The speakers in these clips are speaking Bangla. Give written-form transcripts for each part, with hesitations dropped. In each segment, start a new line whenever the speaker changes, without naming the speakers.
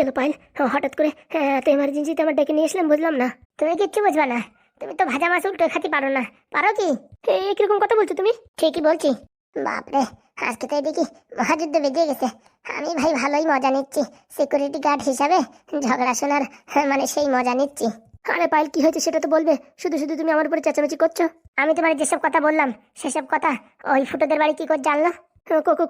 হলো পায়েল? হঠাৎ করে এত এমার্জেন্সিতে আমার ডেকে নিয়ে এসলাম, বুঝলাম না। তুমি কিচ্ছু বুঝবা না, তুমি তো ভাজা মাছ উল্টো খাতে পারো না। পারো কি? কিরকম কথা বলছো তুমি? ঠিকই বলছি। বাপরে, আজকে তো এদিকে মহাযুদ্ধ বেজে গেছে। আমি ভাই ভালোই মজা নিচ্ছি, সিকিউরিটি গার্ড হিসাবে ঝগড়া শোনার মানে সেই মজা নিচ্ছি। আরে পায়েল, কি হয়েছে সেটা তো বলবে, শুধু শুধু তুমি আমার উপরে চেঁচামেচি করছো। আমি তোমার যেসব কথা বললাম সেসব কথা ওই ফুটোদের বাড়ি কি করে জানলো?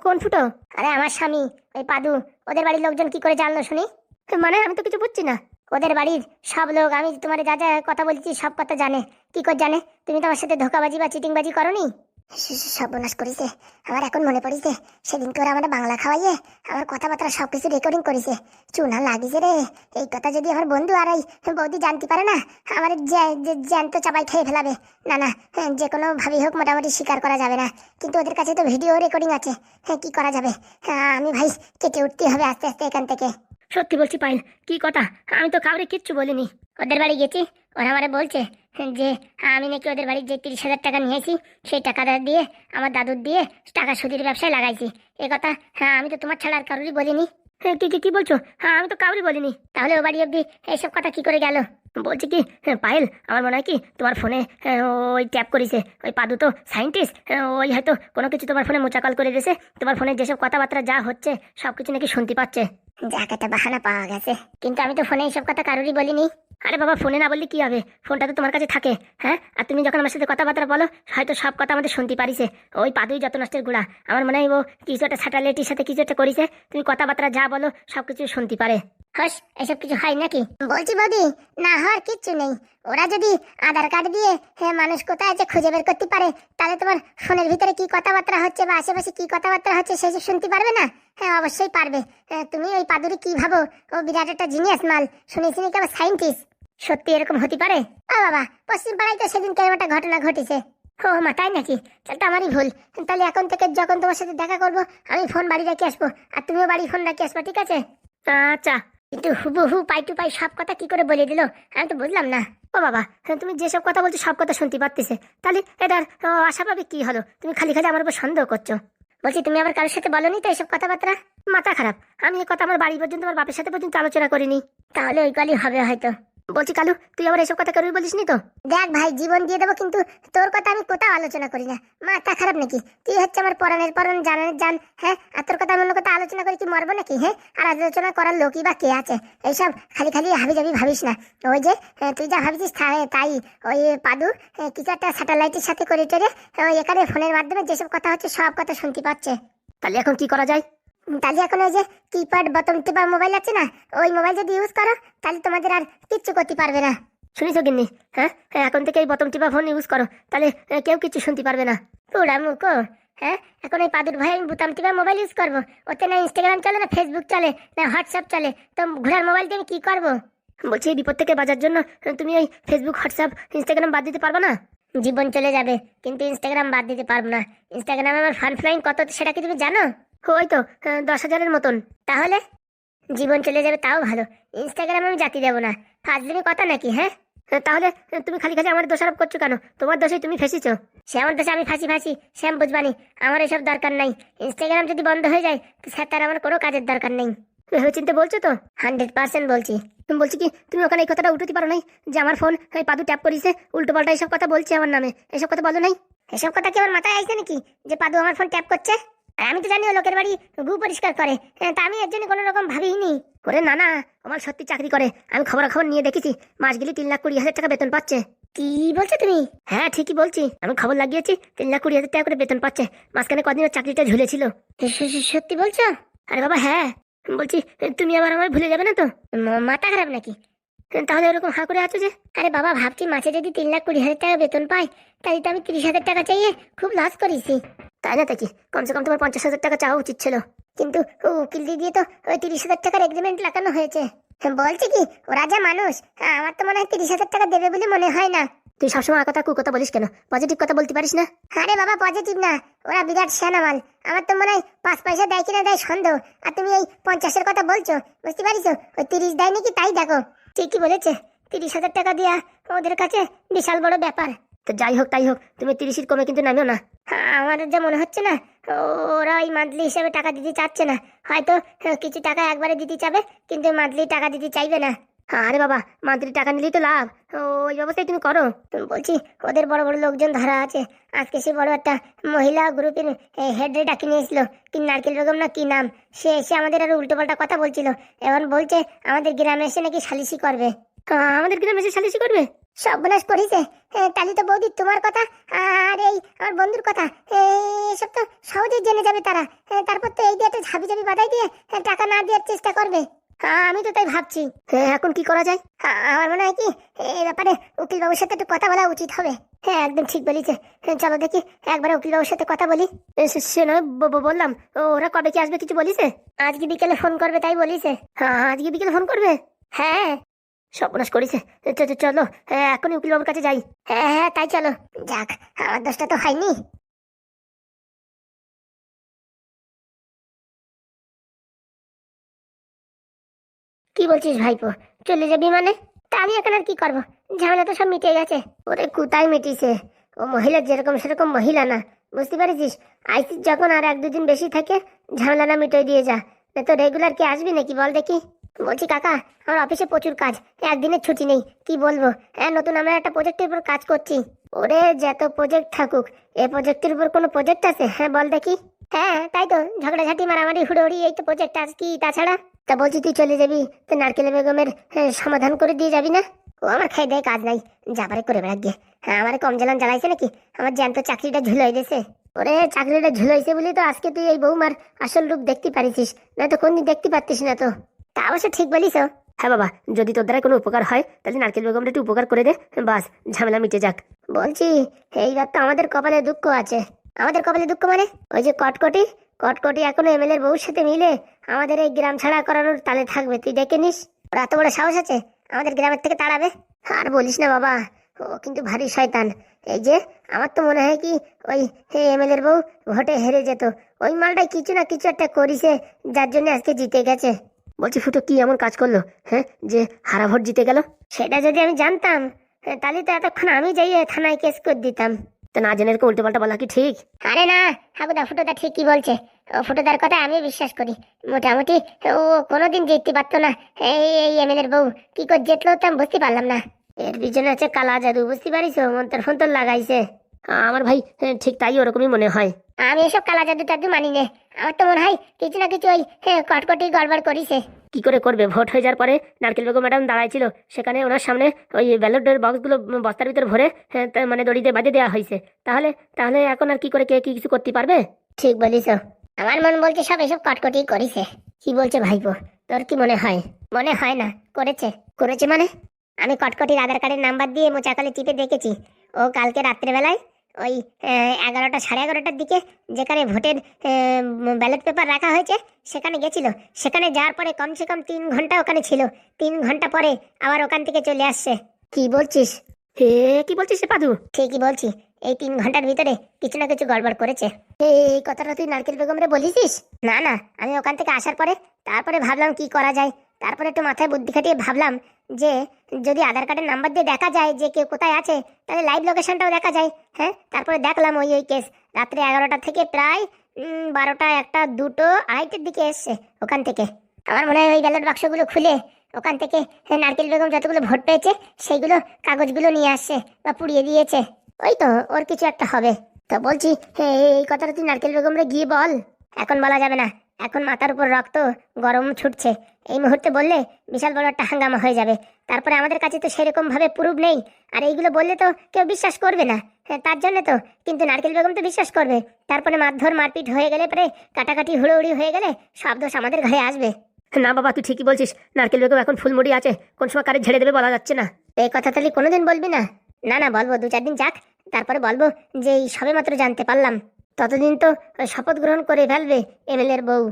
কোন ফুটো? আরে আমার স্বামী, ওই পাদু। ওদের বাড়ির লোকজন কি করে জানলো শুনি? মানে আমি তো কিছু বুঝছি না। ওদের বাড়ির সব লোক আমি তোমার যা যা কথা বলছি সব কথা জানে। কি করে জানে? তুমি তো আমার সাথে ধোকাবাজি বা চিটিংবাজি করনি। সর্বনাশ করেছে আমার, এখন মনে পড়েছে সেদিন করে আমার বাংলা খাওয়াইয়ে আমার কথাবার্তা সবকিছু রেকর্ডিং করেছে। চুনা লাগিছে রে। এই কথা যদি আমার বন্ধু আর এই বৌদি জানতে পারে না, আমার জ্যান্ত চাপাই খেয়ে ফেলাবে। না না, যে কোনো ভাবেই হোক মোটামুটি স্বীকার করা যাবে না, কিন্তু ওদের কাছে তো ভিডিও রেকর্ডিং আছে। কি করা যাবে? আমি ভাই কেটে উঠতে হবে আস্তে আস্তে এখান থেকে। সত্যি বলছি পাইল, কি কথা? আমি তো কাউরে কিচ্ছু বলিনি। ওদের বাড়ি গেছি, ওরা আমারে বলছে যে আমি নাকি ওদের বাড়ির যে 30,000 টাকা নিয়েছি সেই টাকাটা দিয়ে আমার দাদুর দিয়ে টাকা সুদির ব্যবসায় লাগাইছি। এ কথা আমি তো তোমার ছাড়া আর কারোরই বলিনি। কি বলছো? আমি তো কাউরই বলিনি। তাহলে ও বাড়ি অব্দি এইসব কথা কি করে গেল? বলছি কি পায়েল, আমার মনে হয় কি তোমার ফোনে ওই ট্যাপ করেছে ওই পাদু, তো সায়েন্টিস্ট। ওই হয়তো কোনো কিছু তোমার ফোনে মোচাকল করে দিয়েছে। তোমার ফোনে যেসব কথাবার্তা যা হচ্ছে সবকিছু নাকি শুনতে পাচ্ছে। যাক, একটা বাহানা পাওয়া গেছে, কিন্তু আমি তো ফোনে এইসব কথা কারোরই বলিনি। আরে বাবা, ফোনে না বললে কি হবে? ফোনটা তো তোমার কাছে থাকে। হ্যাঁ, আর তুমি যখন আমার সাথে কথাবার্তা বলো হয়তো সব কথা আমাদের শুনতে পারিছে। ওই পাদুই যত নষ্টের গুড়া। আমার মনে হয় ও কিছু একটা স্যাটেলাইটের সাথে কিছু একটা করেছে, তুমি কথাবার্তা যা বলো সবকিছু শুনতে পারে। হাস, এসব কিছু হয় নাকি? বলছি বৌদি, না হওয়ার কিচ্ছু নেই। ওরা যদি আধার কার্ড দিয়ে মানুষ কোথায় আছে খুঁজে বের করতে পারে, তাহলে তোমার ফোনের ভিতরে কি কথাবার্তা হচ্ছে বা আশেপাশে কি কথাবার্তা হচ্ছে সেসব শুনতে পারবে না? হ্যাঁ, অবশ্যই পারবে। তুমি ওই পাদুরি কি ভাবো ও বিরাট একটা জিনিয়াস মাল? শুনেছি নাকি আবার সায়েন্টিস্ট। সত্যি এরকম হতে পারে? ও বাবা, পশ্চিম পাড়ায় তো সেদিন কেমন একটা ঘটনা ঘটেছে। ও মা, তাই নাকি? তাহলে তো আমারই ভুল। তাহলে এখন থেকে যখন তোমার সাথে দেখা করবো আমি ফোন বাড়ি রেখে আসবো, আর তুমিও বাড়ি ফোন রেখে আসবো, ঠিক আছে? আচ্ছা। কিন্তু হুবহু পাই টু পাই সব কথা কি করে বলে দিল, আমি তো বুঝলাম না। ও বাবা, তুমি যেসব কথা বলছো সব কথা শুনতে পারতেছে, তাহলে এটার আশাভাবে কি হলো? তুমি খালি খালি আমার উপর সন্দেহ করছো। বলছি, তুমি আবার কারোর সাথে বলনি তো এসব কথাবার্তা? মাথা খারাপ, আমি এই কথা আমার বাড়ি পর্যন্ত আমার বাপের সাথে পর্যন্ত আলোচনা করিনি। তাহলে ওই কালই হবে হয়তো। বলছি কালু, তুই আবার এসব কথা কারোর বলিসনি তো? দেখ ভাই, জীবন দিয়ে দেবো, কিন্তু তোর কথা আমি কোথাও আলোচনা করি না। মাথা খারাপ নাকি? তুই হচ্ছে আমার পরাণের পরাণ, জানের জান। হ্যাঁ, আর তোর কথা অন্য কথা আলোচনা করে কি মরবো নাকি? হ্যাঁ, আর আলোচনা করার লোকই বা কে আছে? এইসব খালি খালি হাবি যাবি ভাবিস না। ওই যে তুই যা ভাবিস তাই। ওই পাদু কিছু একটা স্যাটেলাইটের সাথে করে টেরে ওই এখানে ফোনের মাধ্যমে যেসব কথা হচ্ছে সব কথা শুনতে পাচ্ছে। তাহলে এখন কি করা যায়? তাহলে এখন ওই যে কিপ্যাড বোতাম টিপা মোবাইল আছে না, ওই মোবাইল যদি ইউজ করো তাহলে তোমাদের আর কিচ্ছু করতে পারবে না। শুনেছো গিন্নি? হ্যাঁ, এখন থেকে এই বোতাম টিপা ফোন ইউজ করো, তাহলে কেউ কিছু শুনতে পারবে না। পুরা মুখো। হ্যাঁ, এখন এই পাদুর ভাই আমি বোতাম টিপা মোবাইল ইউজ করবো? ওতে না ইনস্টাগ্রাম চলে, না ফেসবুক চলে, না হোয়াটসঅ্যাপ চলে, তো ঘোড়ার মোবাইল দিয়ে আমি কি করবো? বলছি, এই বিপদ থেকে বাঁচার জন্য তুমি এই ফেসবুক, হোয়াটসঅ্যাপ, ইনস্টাগ্রাম বাদ দিতে পারবে না? জীবন চলে যাবে, কিন্তু ইনস্টাগ্রাম বাদ দিতে পারবো না। ইনস্টাগ্রামে আমার ফান ফ্লাইং কত সেটা কি তুমি জানো? ওই তো 10,000-এর মতন। তাহলে জীবন চলে যাবে তাও ভালো, ইনস্টাগ্রামে আমি জাতি দেবো না। ফাজলিমি কথা নাকি? হ্যাঁ, তাহলে তুমি খালি খালি আমার দোষারোপ করছো কেন? তোমার দোষেই তুমি ফেসেছো। সে আমার দোষে আমি ফাঁসি সে আমি বুঝবানি। আমার এসব দরকার নাই। ইনস্টাগ্রাম যদি বন্ধ হয়ে যায় সে তার আমার কোনো কাজের দরকার নেই। ভেবে চিন্তে বলছো তো? 100% বলছি। তুমি বলছি কি তুমি ওখানে এই কথাটা উঠতে পারো নাই যে আমার ফোন ওই পাদু ট্যাপ করিছে, উল্টো পাল্টা এসব কথা বলছে আমার নামে? এসব কথা বলো নাই? এসব কথা কি আমার মাথায় আসছে নাকি যে পাদু আমার ফোন ট্যাপ করছে? আর আমি তো জানি ও লোকের বাড়ি গু পরিষ্কার করে, তা আমি এর জন্য কোনো রকম ভাবিনি। ওরে না, আমার সত্যি চাকরি করে, আমি খবর নিয়ে দেখেছি, মাস গেলে 3,20,000 টাকা বেতন পাচ্ছে। কি বলছো তুমি? হ্যাঁ, ঠিকই বলছি, আমি খবর লাগিয়েছি, 3,20,000 টাকা করে বেতন পাচ্ছে। মাঝখানে কদিনের চাকরিটা ঝুলেছিল। সত্যি বলছো? আরে বাবা হ্যাঁ। বলছি, তুমি আবার আমার ভুলে যাবে না তো? মাথা খারাপ নাকি? তাহলে ওরকম হাঁ করে আছো যে? আরে বাবা, ভাবছি মাসে যদি 3,20,000 টাকা বেতন পাই, তাই তো আমি 30,000 টাকা চাইয়ে খুব লস করেছি। তাই না? কি কমসে কম তোমার 50,000 টাকা চাওয়া উচিত ছিল। কিন্তু উকিল দিয়ে তো ওই 30,000 টাকার এগ্রিমেন্ট লাগানো হয়েছে। বলছি কি, ওরা যা মানুষ, আমার তো মনে হয় 30,000 টাকা দেবে বলে মনে হয় না। তুই সবসময় কথা কথা বলিস কেন? পজিটিভ কথা বলতে পারিস না? আরে বাবা, পজিটিভ না, ওরা বিরাট সেনা মাল। আমার তো মনে হয় 5 পয়সা দেয় কিনা দেয় সন্দেহ। আর তুমি এই 50-এর কথা বলছো, বুঝতে পারিস? ওই 30 দেয় নাকি তাই দেখো। ঠিকই বলেছে, 30,000 টাকা দিয়া ওদের কাছে বিশাল বড় ব্যাপার। তো যাই হোক তাই হোক, তুমি 30 কমে কিন্তু নামিও না। আমাদের যা মনে হচ্ছে না, ওরা ওই মান্থলি হিসাবে টাকা দিতে চাচ্ছে না। হয়তো কিছু টাকা একবারে দিতে চাবে, কিন্তু মান্থলি টাকা দিতে চাইবে না। আরে বাবা, মান্থলি টাকা নিলেই তো লাভ, ওই ব্যবস্থায় তুমি করো। তুমি বলছি ওদের বড় বড় লোকজন ধরা আছে। আজকে সে বড় একটা মহিলা গ্রুপের হেড ডাকি নিয়েছিল, কি নারকেল বেগম না কি নাম, সে এসে আমাদের আরো উল্টোপাল্টা কথা বলছিল। এখন বলছে আমাদের গ্রামে এসে নাকি সালিশি করবে। আমাদের গ্রামে এসে সালিশি করবে? সর্বনাশ করেছে। তাহলে তো বৌদি তোমার কথা আর এই আমার বন্ধুর কথা এসব তো সহজেই জেনে যাবে তারা। তারপর তো এই দিয়ে একটা ঝাবি ঝাবি বাধাই দিয়ে টাকা না দেওয়ার চেষ্টা করবে। আমি তো তাই ভাবছি। এখন কি করা যায়? আমার মনে হয় কি এই ব্যাপারে উকিল বাবুর সাথে একটু কথা বলা উচিত হবে। হ্যাঁ, একদম ঠিক বলিছে। চলো দেখি একবার উকিল বাবুর সাথে কথা বলি। সে নয় বললাম, ওরা কবে কি আসবে কিছু বলিছে? আজকে বিকেলে ফোন করবে তাই বলিছে। হ্যাঁ, আজকে বিকেলে ফোন করবে। হ্যাঁ, সর্বনাশ করেছে। চলো এখনই উকিল বাবুর কাছে যাই। হ্যাঁ হ্যাঁ তাই চলো। যাক, আমার দোষটা তো হয়নি। কি বলছিস ভাইপো, চলে যাবি মানে? তা আমি এখন আর কি করবো, ঝামেলা তো সব মিটে গেছে। ওরে কোথায় মিটিছে, ও মহিলা যেরকম সেরকম মহিলা না, বুঝতে পারছিস? আইসিস যখন আর 1-2 দিন বেশি থাকে, ঝামেলা না মিটিয়ে দিয়ে যা, না তো রেগুলার কি আসবি নাকি বল দেখি। বলছি কাকা, আমার অফিসে প্রচুর কাজ, একদিনের ছুটি নেই। কি বলবো, হ্যাঁ নতুন আমরা একটা প্রজেক্টের উপর কাজ করছি। ওরে যত প্রজেক্ট থাকুক, এ প্রজেক্টের উপর কোনো প্রজেক্ট আছে? হ্যাঁ বল দেখি। হ্যাঁ তাই তো, ঝগড়াঝাটি মারামারি হুড়োহুড়ি এই তো প্রজেক্ট আছে, কি তাছাড়া? তা বলছি তুই চলে যাবি তো নারকেল বেগমের সমাধান করে দিয়ে যাবি না? ও আমার খাই দেয় কাজ নাই, যাবারে করে বেড়া গিয়ে। হ্যাঁ, আমার কম জ্বালান জ্বালাইছে নাকি? আমার জ্যান্ত চাকরিটা ঝুলাই দিয়েছে। ওরে চাকরিটা ঝুলাইছে বলি তো আজকে তুই এই বৌমার আসল রূপ দেখতে পারিস, না তো কোনদিন দেখতে পারতিস না তো। তা অবশ্য ঠিক বলিস। হ্যাঁ বাবা, যদি তোর দ্বারা কোনো উপকার হয় তাহলে নারকেল বেগমটা একটু উপকার করে দে, বাস ঝামেলা মিটে যাক। বলছি এইবার তো আমাদের কপালে দুঃখ আছে। আমাদের কপালে দুঃখ মানে? ওই যে কটকটি কটকটি এখনো এমএলএ এর বউর সাথে মিলে আমাদের এই গ্রাম ছাড়া করানোর তালে থাকবে, তুই দেখে নিস। ওর এত বড় সাহস আছে আমাদের গ্রামের থেকে তাড়াবে? আর বলিস না বাবা, ও কিন্তু ভারী শয়তান। এই যে আমার তো মনে হয় কি ওই এমএলএ এর বউ ভোটে হেরে যেত, ওই মালটাই কিছু না কিছু একটা করিছে যার জন্য আজকে জিতে গেছে। বলছি ফুটো কি এমন কাজ করলো হ্যাঁ যে হারা ভোট জিতে গেল? সেটা যদি আমি জানতাম তাহলে তো এতক্ষণ আমি যাই থানায় কেস করে দিতাম। তো না জেনে এরকম উল্টো পাল্টা বলা কি ঠিক? আরে না হাগুদা, ফুটোদা ঠিক কি বলছে। ও ফুটোদার কথা আমি বিশ্বাস করি। মোটামুটি ও কোনোদিন জিততে পারতো না। এই এমএলএর বউ কি করে জিতলো তো আমি বুঝতে পারলাম না। এর পিছনে আছে কালা জাদু, বুঝতে পারিস? মন্তর ফন্তর লাগাইছে। আমার ভাই ঠিক তাই, ওরকমই মনে হয়। আমি এসব কালা জাদু টাদু মানি না। আমার তো মনে হয় কিছু না কিছু ওই কটকটি গড়বড় করিছে। কি করে করবে? ভোট হয়ে যাওয়ার পরে নারকেল বেগম ম্যাডাম দাঁড়াইছিল, সেখানে ওনার সামনে ওই ব্যালটের বক্সগুলো বস্তার ভিতর ভরে মানে দড়িতে বাঁধে দেওয়া হয়েছে। তাহলে তাহলে এখন আর কি করে কে কি কিছু করতে পারবে? ঠিক বলিস। আমার মন বলছে সব এসব কটকটি করিছে। কি বলছে ভাইপো, তোর কি মনে হয়? মনে হয় না করেছে। করেছে মানে? আমি কটকটির আধার কার্ডের নাম্বার দিয়ে মোচাকালে টিপে দেখেছি। ও কালকে রাত্রেবেলায় ওই 11টা 11:30টার দিকে যেখানে ভোটের ব্যালট পেপার রাখা হয়েছে সেখানে গেছিল। সেখানে যাওয়ার পরে কমসে কম 3 ঘন্টা ওখানে ছিল। 3 ঘন্টা পরে আবার ওখান থেকে চলে আসছে। কি বলছিস? কি বলছিস পাদু? ঠিকই বলছি, এই 3 ঘন্টার ভিতরে কিছু না কিছু গড়বড় করেছে। এই কথাটা তুই নারকেল বেগমরে বলিস? না না, আমি ওখান থেকে আসার পরে তারপরে ভাবলাম কি করা যায়। তারপরে একটু মাথায় বুদ্ধি খাটিয়ে ভাবলাম যে যদি আধার কার্ডের নাম্বার দিয়ে দেখা যায় যে কেউ কোথায় আছে, তাহলে লাইভ লোকেশনটাও দেখা যায়। হ্যাঁ, তারপরে দেখলাম ওই কেস রাত্রে 11টা থেকে প্রায় 12টা 1টা 2টো 2:30টার দিকে এসছে ওখান থেকে। আমার মনে হয় ওই ব্যালট বাক্সগুলো খুলে ওখান থেকে নারকেল বেগম যতগুলো ভোট পেয়েছে সেইগুলো কাগজগুলো নিয়ে আসছে বা পুড়িয়ে দিয়েছে। ওই তো ওর কিছু একটা হবে। তো বলছি এই কথাটা তুই নারকেল বেগমরে গিয়ে বল। এখন বলা যাবে না, এখন মাথার উপর রক্ত গরম ছুটছে। এই মুহূর্তে বললে বিশাল বড় একটা হাঙ্গামা হয়ে যাবে। তারপরে আমাদের কাছে তো সেরকম ভাবে প্রুফ নেই, আর এইগুলো বললে তো কেউ বিশ্বাস করবে না। তার জন্য তো, কিন্তু নারকেল বেগম তো বিশ্বাস করবে। তারপরে মারধর মারপিট হয়ে গেলে, পরে কাটাকাটি হুড়োহুড়ি হয়ে গেলে সব দোষ আমাদের ঘরে আসবে। না বাবা, তুই ঠিকই বলছিস, নারকেল বেগম এখন ফুলমুড়ি আছে, কোন সময় কারে ঝেড়ে দেবে বলা যাচ্ছে না। এই কথা তাহলে কোনোদিন বলবি না? না না, বলবো, 2-4 দিন যাক, তারপরে বলবো যে এই সবে মাত্র জানতে পারলাম। ততদিন তো শপথ গ্রহণ করে ফেলবে এমএলএ এর বউ।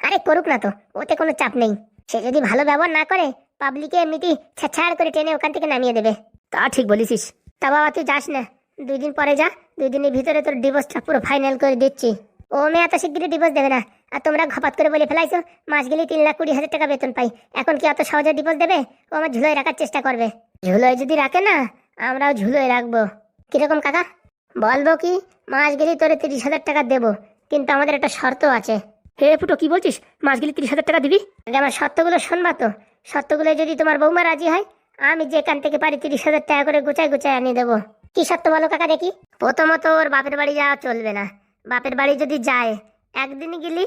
আরে করুক না তো, ওতে কোনো চাপ নেই। সে যদি ভালো ব্যবহার না করে পাবলিকে এমনিতেই ছাড় করে টেনে ওখান থেকে নামিয়ে দেবে। তা ঠিক বলিস। তা বাবা তুই যাস না, 2 দিন পরে যা। 2 দিনের ভিতরে তোর ডিভোর্সটা পুরো ফাইনাল করে দিচ্ছি। ও মেয়ে এত শিগগিরই ডিভোর্স দেবে না। আর তোমরা ঘপাত করে বলে ফেলাইছো মাস গেলে 3,20,000 টাকা বেতন পাই। এখন কি অত সহজে ডিভোর্স দেবে? ও আমার ঝুলোয় রাখার চেষ্টা করবে। ঝুলোয় যদি রাখে না, আমরাও ঝুলোয় রাখবো। কিরকম কাকা? বলবো কি, মাস গেলে তোরে 30,000 টাকা দেবো, কিন্তু আমাদের একটা শর্ত আছে। হে ফুটো, কি বলছিস? মাস গেলে 30,000 টাকা দিবি? আগে আমার শর্তগুলো শোনবা তো। শর্তগুলো যদি তোমার বৌমা রাজি হয়, আমি যেখান থেকে পারি 30,000 টাকা করে গুছায় গুছায় আনিয়ে দেবো। কি শর্ত বলো কাকা দেখি? প্রথমত ওর বাপের বাড়ি যাওয়া চলবে না। বাপের বাড়ি যদি যায়, একদিনই গেলি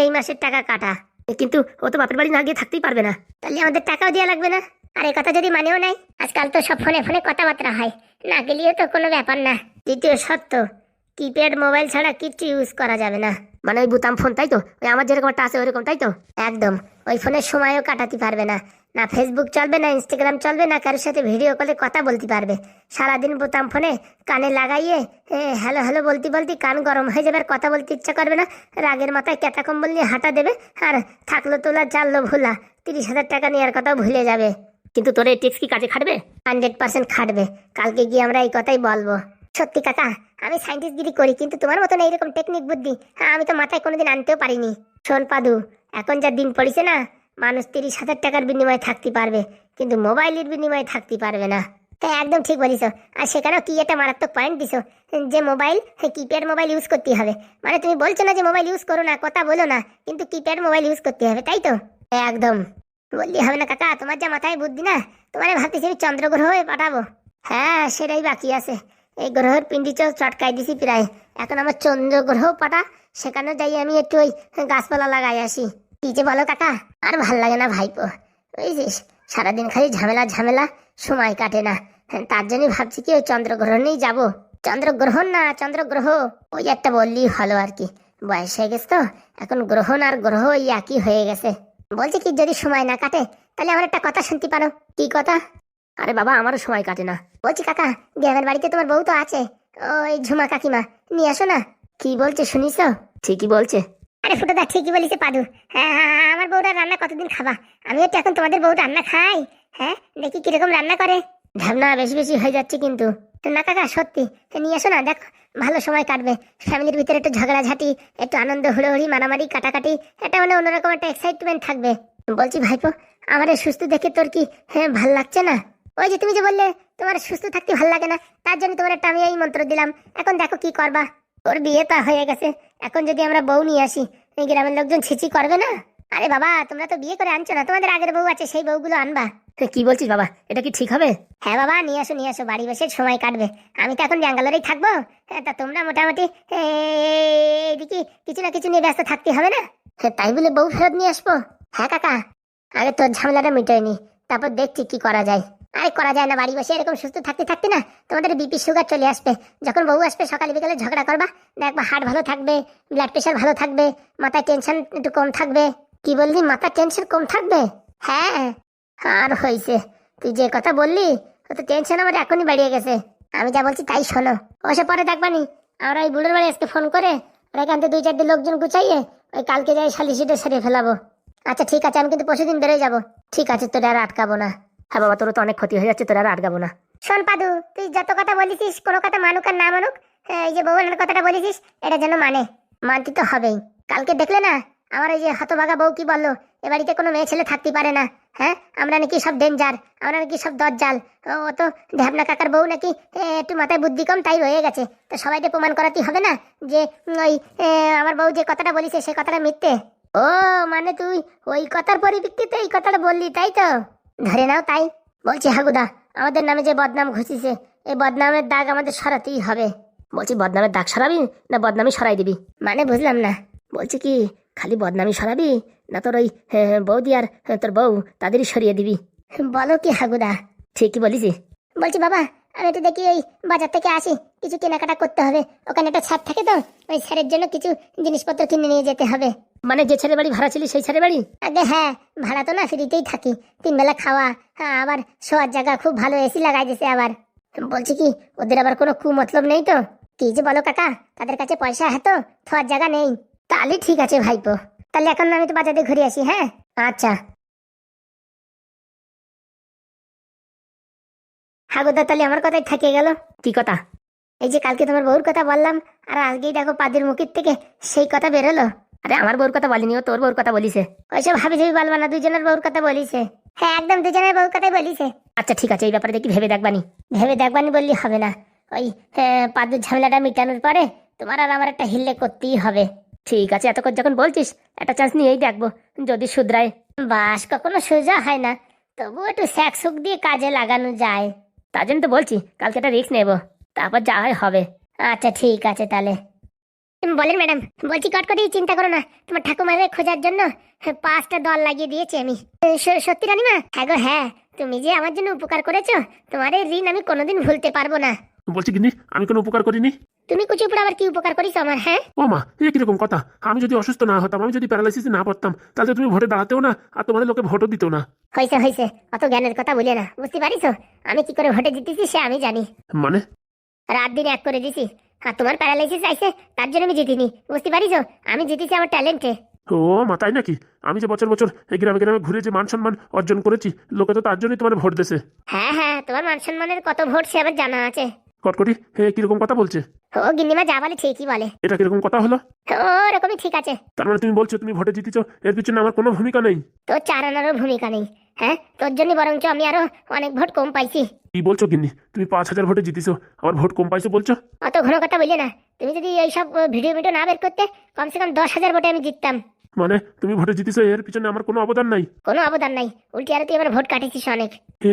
এই মাসের টাকা কাটা। কিন্তু ও তো বাপের বাড়ি না গিয়ে থাকতেই পারবে না। তাহলে আমাদের টাকাও দেওয়া লাগবে না। আর এই কথা যদি মানেও নাই, আজকাল তো সব ফোনে ফোনে কথাবার্তা হয়, না গেলেও তো কোনো ব্যাপার না। দ্বিতীয় শর্ত, কিপ্যাড মোবাইল ছাড়া কিচ্ছু ইউজ করা যাবে না। মানে ওই বুতাম ফোন, তাই তো? ওই আমার যেরকম একটা আছে ওইরকম, তাই তো? একদম। ওই ফোনের সময়ও কাটাতে পারবে না, না ফেসবুক চলবে, না ইনস্টাগ্রাম চলবে, না কারোর সাথে ভিডিও কলে কথা বলতে পারবে। সারাদিন বোতাম ফোনে কানে লাগাইয়ে হ্যালো হ্যালো বলতে বলতে কান গরম হয়ে যাবে, আর কথা বলতে ইচ্ছা করবে না। রাগের মাথায় ক্যাতা কম্বল নিয়ে হাঁটা দেবে, আর থাকলো তোলা চাললো ভোলা, 30,000 টাকা নেওয়ার কথাও ভুলে যাবে। কিন্তু তোর এই টিপস কি কাজে খাটবে? 100% খাটবে। কালকে গিয়ে আমরা এই কথাই বলবো। সত্যি কাকা, আমি সায়েন্টিস্টগিরি করি, কিন্তু তোমার মতন এইরকম টেকনিক বুদ্ধি আমি তো মাথায় কোনোদিন আনতেও পারিনি। শোন পাদু, এখন যা দিন পড়েছে না, মানুষ 30,000 টাকার বিনিময়ে থাকতে পারবে, কিন্তু মোবাইলের বিনিময়ে থাকতে পারবে না। তাই একদম ঠিক বলিস। আর সেখানেও কি একটা মারাত্মক পয়েন্ট দিছো, যে মোবাইল, কিপ্যাড মোবাইল ইউজ করতে হবে। মানে তুমি বলছো না যে মোবাইল ইউজ করো না, কথা বলো না, কিন্তু কিপ্যাড মোবাইল ইউজ করতে হবে, তাই তো? একদম বললি হবে না কাকা, তোমার যা মাথায় বুদ্ধি না, তোমার ভাবতেছি আমি চন্দ্রগ্রহে পাঠাবো। হ্যাঁ, সেটাই বাকি আছে। এই গ্রহের পিন্ডি চটকাই দিছি প্রায়। এখন আমার চন্দ্র গ্রহ পাঠা, সেখানে যাই আমি একটু ওই গাছপালা লাগাই আসি। কি যে বলো কাকা, আর ভাল লাগে না ভাইপো, বুঝছিস? সারাদিন খালি ঝামেলা ঝামেলা, সময় কাটে না। তার জন্যই ভাবছি কি ওই চন্দ্রগ্রহণেই যাবো। চন্দ্রগ্রহণ না, চন্দ্রগ্রহ, ওই একটা বললেই ভালো আর কি। বয়স হয়ে গেছে তো, এখন গ্রহণ আর গ্রহ ওই একই হয়ে গেছে। বলছি কি, যদি সময় না কাটে তাহলে আমার একটা কথা শুনতে পারো। কি কথা? আরে বাবা, আমারও সময় কাটে না। বলছি কাকা, গ্রামের বাড়িতে তোমার বউ তো আছে, ওই ঝুমা কাকিমা, নিয়ে আসো না। কি বলছে শুনিস? ঠিকই বলছে। আরে ফুটোদা ঠিকই বলিছে পাদু। হ্যাঁ হ্যাঁ, আমার বউটা রান্না কতদিন খাবা? আমিও তো এখন তোমাদের বউ রান্না খাই। হ্যাঁ, দেখি কিরকম রান্না করে। ঢাবনা বেশি বেশি হয়ে যাচ্ছে কিন্তু। না কাকা সত্যি, নিয়ে আসো না, দেখ ভালো সময় কাটবে। ফ্যামিলির ভিতরে একটু ঝগড়াঝাটি, একটু আনন্দ, হুড়োহুড়ি, মারামারি, কাটাকাটি, এটা মানে অন্যরকম একটা এক্সাইটমেন্ট থাকবে। বলছি ভাইপো, আমার সুস্থ দেখে তোর কি ভাল লাগছে না? ওই যে তুমি যে বললে তোমার সুস্থ থাকতে ভাল লাগে না, তার জন্য তোমার একটা আমি এই মন্ত্র দিলাম। এখন দেখো কি করবা। ওর বিয়ে তা হয়ে গেছে, এখন যদি আমরা বউ নিয়ে আসি, এই গ্রামের লোকজন ছিচি করবে না? আরে বাবা, তোমরা তো বিয়ে করে আনছো না, তোমাদের আগের বউ আছে, সেই বউগুলো আনবা। কি বলছিস বাবা, এটা কি ঠিক হবে? হ্যাঁ বাবা, নিয়ে আসো নিয়ে আসো, বাড়ি বসে সময় কাটবে। আমি তো এখন ব্যাঙ্গালোরেই থাকবো। তা তোমরা মোটামুটি এইদিকে কিছু না কিছু নিয়ে ব্যস্ত থাকতে হবে না? তাই বলে বউ ফেরত নিয়ে আসবো? হ্যাঁ কাকা, আগে তোর ঝামেলাটা মিটাইনি, তারপর দেখছি কি করা যায়। আরে করা যায় না, বাড়ি বসে এরকম সুস্থ থাকতে থাকতে না তোমাদের বিপি সুগার চলে আসবে। যখন বউ আসবে সকালে বিকালে ঝগড়া করবা, দেখবা হার্ট ভালো থাকবে, ব্লাড প্রেশার ভালো থাকবে, মাথায় টেনশন একটু কম থাকবে। কি বললি, মাথার টেনশন কম থাকবে? হ্যাঁ, আর হয়েছে, তুই যে কথা বললি ও তো টেনশন আমার এখনই বাড়িয়ে গেছে। আমি যা বলছি তাই শোনো, ওসব পরে দেখবানি। আমরা ওই বুড়োর বাড়ি আজকে ফোন করে ওরা এখান থেকে 2-4 লোকজন গুছাইয়ে ওই কালকে যাই সালিশিটা সেরে ফেলাবো। আচ্ছা ঠিক আছে, আমি কিন্তু পরশুদিন বেরোয় যাবো। ঠিক আছে, তোরা আর আটকাবো না। হ্যাঁ বাবা, তোর তো অনেক ক্ষতি হয়ে যাচ্ছে, তোরা আর আটকাবো না। শোন পাদু, তুই যত কথা বলেছিস, কোনো কথা মানুক আর না মানুক, এই যে বউয়ের কথাটা বলেছিস, এটা যেন মানতে তো হবেই। কালকে দেখলে না আমার এই যে হতভাগা বউ কি বললো, এ বাড়িতে কোনো মেয়ে ছেলে থাকতে পারে না। হ্যাঁ, আমরা নাকি সব ডেঞ্জার, আমরা নাকি সব দজ্জাল। ও তো ঢ্যাবনা কাকার বউ নাকি একটু মাথায় বুদ্ধি কম, তাই রয়ে গেছে। তো সবাইকে প্রমাণ করাতেই হবে না যে ওই আমার বউ যে কথাটা বলিছে সে কথাটা মিথ্যে। ও মানে তুই ওই কথার পরিপ্রেক্ষিতে এই কথাটা বললি, তাই তো? ধরে নাও তাই। বলছি হাগুদা, আমাদের নামে যে বদনাম ঘুষিছে, এই বদনামের দাগ আমাদের সরাতেই হবে। বলছি বদনামের দাগ সরাবি না বদনামি সরাই দিবি? মানে বুঝলাম না। বলছি কি, খালি বদনামি সরাবি না তোর ওই বৌদি আর তোর বউ তাদেরই সরিয়ে দিবি? বলো কি হাগুদা? ঠিকই বলিছি। বলছি বাবা, আমি একটু দেখি ওই বাজার থেকে আসি, কিছু কেনাকাটা করতে হবে। ওখানে একটা ছাদ থাকে তো, ওই ছাদের জন্য কিছু জিনিসপত্র কিনে নিয়ে যেতে হবে। মানে যে ছেলে বাড়ি ভাড়া ছিলি সেই ছেলে বাড়ি? আগে হ্যাঁ, ভাড়া তো না, ফ্রিতেই থাকি, 3 বেলা খাওয়া, আবার শোয়ার জায়গা খুব ভালো, এসি লাগাই দিয়েছে আবার। বলছি কি, ওদের আবার কোনো কুমতলব নেই তো? কি যে বলো কাকা, তাদের কাছে পয়সা তো থোয়ার জায়গা নেই। তাহলে ঠিক আছে ভাইপো, তাহলে এখন আমি তো বাজারে ঘুরে আসি। হ্যাঁ আচ্ছা। হাগুদা, তাহলে আমার কথাই থেকে গেল। কি কথা? এই যে কালকে তোমার বউর কথা বললাম, আর আজকেই দেখো পাদির মুখের থেকে সেই কথা বেরোলো। আরে আমার বউর কথা বলিনি, ও তোর বউর কথা বলিছে। ওইসব হাবি যাবি বলবা না, দুজনের বউর কথা বলিছে। হ্যাঁ একদম দুজনের বউর কথাই বলিছে। আচ্ছা ঠিক আছে, এই ব্যাপারে দেখি ভেবে দেখবানি। ভেবে দেখবানি বললি হবে না, ওই পাদুর ঝামেলাটা মিটানোর পরে তোমার আর আমার একটা হিল্লে করতেই হবে।
ঠিক আছে, এত করে যখন বলছিস একটা চান্স নিয়েই দেখবো, যদি শুধরায়।
বাস কখনো সোজা হয় না, তবু একটু স্যাক সুক দিয়ে কাজে লাগানো যায়।
তার জন্য তো বলছি কালকে একটা রিস্ক নেবো, তারপর যা হয় হবে।
আচ্ছা ঠিক আছে তাহলে। বলেন ম্যাডাম, বলছি কটকটি চিন্তা করো না, তোমার ঠাকুমাকে খোঁজার জন্য 5টা দল লাগিয়ে দিয়েছি আমি। সত্যি রানিমা? হ্যাঁ গো হ্যাঁ, তুমি যে আমার জন্য উপকার করেছো, তোমার এই ঋণ আমি কোনোদিন ভুলতে পারবো না।
বলছি গিন্নি, আমি কোনো উপকার করিনি।
তুমি কুচিপুরা আবার কি উপকার করিস আমার? হ্যাঁ
ও মা, এ কিরকম কথা? আমি যদি অসুস্থ না হতাম, আমি যদি প্যারালাইসিসে না পড়তাম, তাহলে তুমি ভোটে দাঁড়াতেও না, আর তোমার লোকে ভোটও দিত না।
হয়েছে হয়েছে, অত জ্ঞানের কথা বলে না, বুঝতে পারিস আমি কি করে ভোটে জিতেছি সে আমি জানি।
মানে?
রাত দিন এক করে দিছি, আর তোমার প্যারালাইসিস আইছে তার জন্য আমি জিতিনি, বুঝতে পারিস আমি জিতেছি আমার ট্যালেন্টে।
ও মা, তাই নাকি? আমি যে বছর বছর এই গ্রামে গ্রামে ঘুরে যে মান সম্মান অর্জন করেছি, লোকে তো তার জন্যই তোমার ভোট দেছে।
হ্যাঁ হ্যাঁ, তোমার মান সম্মানের কত ভোট সে আমার জানা আছে।
কটকটি কিরকম কথা বলছে?
ও গিন্নিমা যা বলে ঠিকই বলে।
এটা কিরকম কথা হলো?
ও রকমই ঠিক আছে।
তার মানে তুমি বলছো তুমি ভোটে জিতেছো, এর পিছনে আমার কোনো ভূমিকা নেই?
তোর চার আনারও ভূমিকা নেই। হ্যাঁ, তোর জন্য বরঞ্চ আমি আরো অনেক ভোট কম পাইছি।
কি বলছো গিন্নি? তুমি 5,000 ভোটে জিতেছো, আমার ভোট কম পাইছো বলছো?
অত ঘন কথা বললে না, তুমি যদি এইসব ভিডিও না বের করতে কমসে কম 10,000 ভোটে আমি জিততাম।
মানে তুমি ভোটে জিতেছো, এর পিছনে আমার কোনো অবদান নাই?
কোনো অবদান নাই, উল্টি আরো তুই আমার ভোট কাটিছিস অনেক।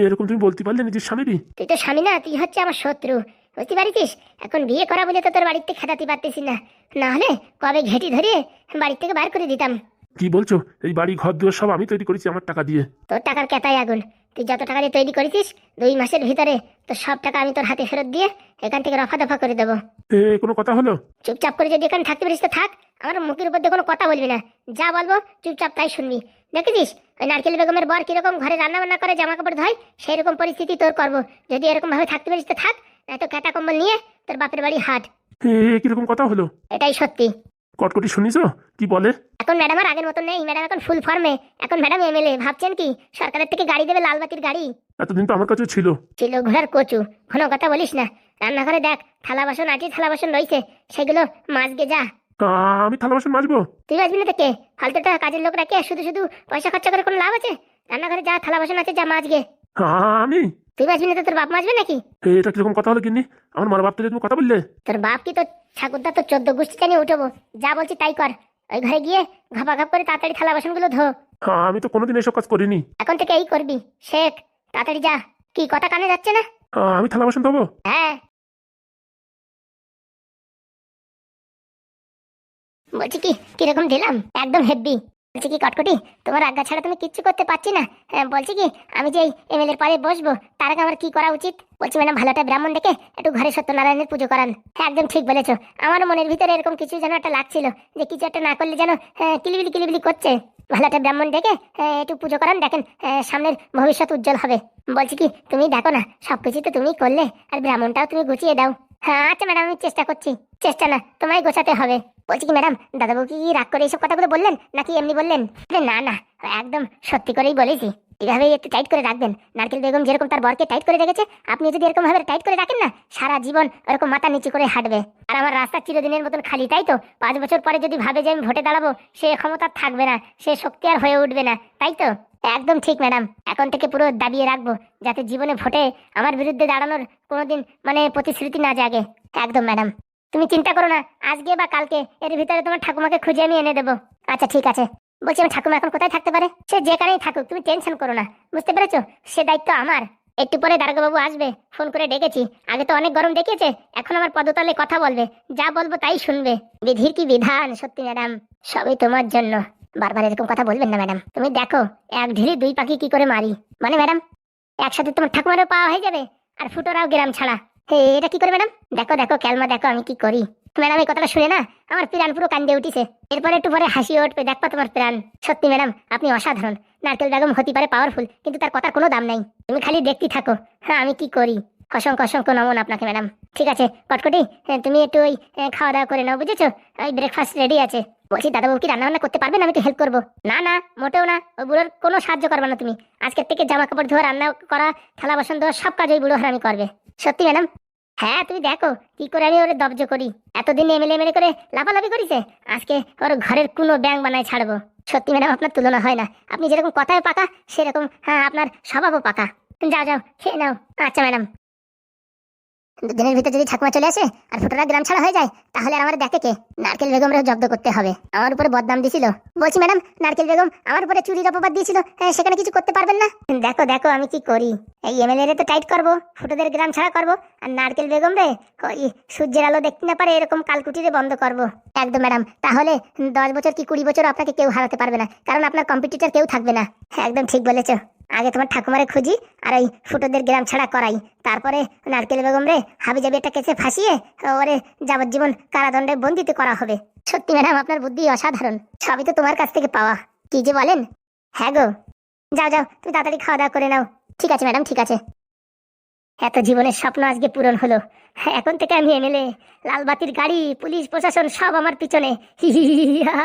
এরকম তুমি বলতে পারলে নিজের স্বামীরই?
তুই তো স্বামী না, তুই হচ্ছে আমার শত্রু, বুঝতে পারিস? এখন বিয়ে করা বলে তো তোর বাড়িতে খেদাতে পারতেছি না, না হলে কবে ঘেটি ধরে বাড়ির থেকে বার করে দিতাম।
কি বলছো? এই বাড়ি ঘর দুয়ার সব আমি তৈরি করেছি আমার টাকা দিয়ে।
তোর টাকার কেতায় আগুন, তুই যত টাকা দিয়ে তৈরি করেছিস 2 মাসের ভিতরে তোর সব টাকা আমি তোর হাতে ফেরত দিয়ে এখান থেকে রফা দফা করে দেবো।
কোনো কথা হলো?
চুপচাপ করে যদি এখানে থাকতে পারিস তো থাক, আমার মুখের উপর দিয়ে কোনো কথা বলবি না, যা বলবো চুপচাপ তাই শুনবি। দেখেছিস ওই নারকেল বেগমের বর কিরকম ঘরে রান্না বান্না করে জামা কাপড় ধয়, সেই রকম পরিস্থিতি তোর করবো। যদি এরকম ভাবে থাকতে পারিস তো থাক, নয়তো কাটা কম্বল নিয়ে তোর বাপের বাড়ি হাট।
কিরকম কথা হলো?
এটাই সত্যি।
কটকটি শুনিস কি বলে?
এখন ম্যাডাম আর আগের মতো নেই, ম্যাডাম এখন ফুল ফর্মে। এখন ম্যাডাম এমএলএ, ভাবছেন কি সরকারের থেকে গাড়ি দেবে, লালবাতির গাড়ি।
এতদিন তো আমার কাছে ছিল।
ছিল ঘোড়ার কচু, ঘন কথা বলিস না। রান্নাঘরে দেখ থালা বাসন আছে, থালা বাসন রয়েছে, সেগুলো মাজগে যা।
আমি থালা বাসন মাজবো?
তুই আসবি না থেকে ফালতুটা কাজের লোক রাখে শুধু শুধু পয়সা খরচা করে কোনো লাভ আছে? রান্নাঘরে যা থালা বাসন আছে যা মাজগে।
আমি?
তুই আসবি না তো তোর বাপ মাজবে নাকি?
এটা কিরকম কথা হলো গিন্নি? আমার মার বাপ তো তুমি কথা বললে?
তোর বাপ কি তোর ঠাকুরদা তো 14 গোষ্ঠী জানিয়ে উঠবো, যা বলছি তাই কর। ওই ঘরে গিয়ে ঘাপা ঘাপ করে তাড়াতাড়ি থালা বাসনগুলো ধো।
আমি তো কোনোদিন এসব কাজ করিনি।
এখন থেকে এই করবি, শেখ, তাড়াতাড়ি যা। কি কথা কানে যাচ্ছে না?
আমি থালা বাসন ধোবো?
হ্যাঁ। বলছি কি কিরকম দিলাম? একদম হেভি। বলছি কি কটকটি, তোমার আজ্ঞা ছাড়া তুমি কিচ্ছু করতে পারছি না। বলছি কি আমি যে এমএলএর পরে বসবো তার আগে আমার কি করা উচিত? বলছি ম্যাডাম ভালোটা ব্রাহ্মণ দেখে একটু ঘরে সত্যনারায়ণের পুজো করান। হ্যাঁ একদম ঠিক বলেছো, আমারও মনের ভিতরে এরকম কিছু যেন একটা লাগছিল যে কিছু একটা না করলে যেন কিলিবিলি কিলিবিলি করছে। ভালোটা ব্রাহ্মণ দেখে একটু পুজো করান, দেখেন সামনের ভবিষ্যৎ উজ্জ্বল হবে। বলছি কি তুমি দেখো না, সবকিছু তো তুমি করলে, আর ব্রাহ্মণটাও তুমি গুছিয়ে দাও। হ্যাঁ আচ্ছা ম্যাডাম, আমি চেষ্টা করছি। চেষ্টা না, তোমায় গোছাতে হবে। বলছি কি ম্যাডাম, দাদাবাবু কি রাগ করে এইসব কথাগুলো বললেন নাকি এমনি বললেন? না না, একদম সত্যি করেই বলেছি। এভাবে একটু টাইট করে রাখবেন। নারকেল বেগম যেরকম তার বরকে টাইট করে রেখেছে, আপনি যদি এরকম ভাবে টাইট করে রাখেন না, সারা জীবন ওরকম মাথা নিচু করে হাঁটবে। আর আমার রাস্তা চিরদিনের মতন খালি, তাই তো? 5 বছর পরে যদি ভাবে যে আমি ভোটে দাঁড়াবো, সে ক্ষমতা থাকবে না, সে শক্তি আর হয়ে উঠবে না, তাই তো? একদম ঠিক ম্যাডাম, এখন থেকে পুরো দাবিয়ে রাখবো যাতে জীবনে ভোটে আমার বিরুদ্ধে দাঁড়ানোর কোনোদিন প্রতিশ্রুতি না জাগে। একদম ম্যাডাম, তুমি চিন্তা করো না, আজকে বা কালকে এর ভিতরে তোমার ঠাকুমাকে খুঁজে আমি এনে দেবো। আচ্ছা ঠিক আছে। বলছি আমার ঠাকুমা এখন কোথায় থাকতে পারে? সে যেখানেই থাকুক, তুমি টেনশন করো না, বুঝতে পেরেছো? সে দায়িত্ব আমার। একটু পরে দারোগাবাবু আসবে, ফোন করে ডেকেছি। আগে তো অনেক গরম দেখিয়েছে, এখন আমার পদতলে কথা বলবে, যা বলবো তাই শুনবে। বিধির কি বিধান, সত্যি ম্যাডাম, সবই তোমার জন্য। বারবার এরকম কথা বলবেন না ম্যাডাম, তুমি দেখো এক ঢিলে 2 পাখি কি করে মারি। মানে ম্যাডাম একসাথে তোমার ঠাকুমারও পাওয়া হয়ে যাবে আর ফুটোরাও গ্রাম ছাড়া। এটা কি করে ম্যাডাম? দেখো দেখো ক্যালমা, দেখো আমি কি করি। ম্যাডাম এই কথাটা শুনে না আমার প্রাণ পুরো কান্দে উঠিছে। এরপরে একটু পরে হাসি উঠবে, দেখবা তোমার প্রাণ। সত্যি ম্যাডাম আপনি অসাধারণ। নারকেল বেগম হতে পারে পাওয়ারফুল, কিন্তু তার কথার কোনো দাম নাই। তুমি খালি দেখতে থাকো, হ্যাঁ আমি কি করি। অসংখ্য অসংখ্য নমন আপনাকে ম্যাডাম। ঠিক আছে কটকটি, তুমি একটু ওই খাওয়া দাওয়া করে নাও, বুঝেছো? ওই ব্রেকফাস্ট রেডি আছে। বলছি দাদাবাবু কি রান্না বান্না করতে পারবেন? আমি একটু হেল্প করবো। না না মোটেও না, ওই বুড়োর কোনো সাহায্য করবে না তুমি। আজকের থেকে জামা কাপড় ধোয়া, রান্না করা, থালা বাসন ধোয়া সব কাজ ওই বুড়ো হারামি করবে। সত্যি ম্যাডাম? হ্যাঁ তুমি দেখো কি করে আমি ওরে দবজ করি। এতদিন এমএলএ এমএলএ করে লাফালাফি করেছে, আজকে ওর ঘরের কোনো ব্যাং বানায় ছাড়বো। সত্যি ম্যাডাম আপনার তুলনা হয় না। আপনি যেরকম কথায় পাকা, সেরকম হ্যাঁ আপনার স্বভাবও পাকা। যাও যাও খেয়ে নাও। আচ্ছা ম্যাডাম। দুদিনের ভিতর যদি ঠাকুমা চলে আসে আর ফুটোরা গ্রাম ছাড়া হয়ে যায় তাহলে আর আমার দেখে কে? নারকেল বেগমরেও জব্দ করতে হবে। আমার উপরে বদনাম দিছিল। বলছি ম্যাডাম, নারকেল বেগম আমার উপরে চুরির অপবাদ দিয়েছিল, সেখানে কিছু করতে পারবেন না? দেখো দেখো আমি কি করি। এই এমএলএ রে তো টাইট করবো, ফুটোদের গ্রাম ছাড়া করবো, আর নারকেল বেগম রে ওই সূর্যের আলো দেখতে না পারে এরকম কালকুটিরে বন্ধ করবো। একদম ম্যাডাম, তাহলে 10 বছর কি 20 বছর আপনাকে কেউ হারাতে পারবে না, কারণ আপনার কম্পিটিটর কেউ থাকবে না। একদম ঠিক বলেছো। আগে তোমার ঠাকুমারে খুঁজি আর ওই ফুটোদের গ্রাম ছাড়া করাই, তারপরে নারকেল বেগম রে হাবিজাবি একটা কেসে ফাঁসিয়ে ওরে যাবজ্জীবন কারাদণ্ডে বন্দিত করা হবে। সত্যি ম্যাডাম, আপনার বুদ্ধি অসাধারণ। সবই তো তোমার কাছ থেকে পাওয়া। কি যে বলেন। হ্যাঁ গো, যাও যাও, তুমি তাড়াতাড়ি খাওয়া দাওয়া করে নাও। ঠিক আছে ম্যাডাম, ঠিক আছে। এত জীবনের স্বপ্ন আজকে পূরণ হলো। এখন থেকে আমি এমএলএ, লালবাতির গাড়ি, পুলিশ প্রশাসন সব আমার পিছনে। হি হি হি হি হা।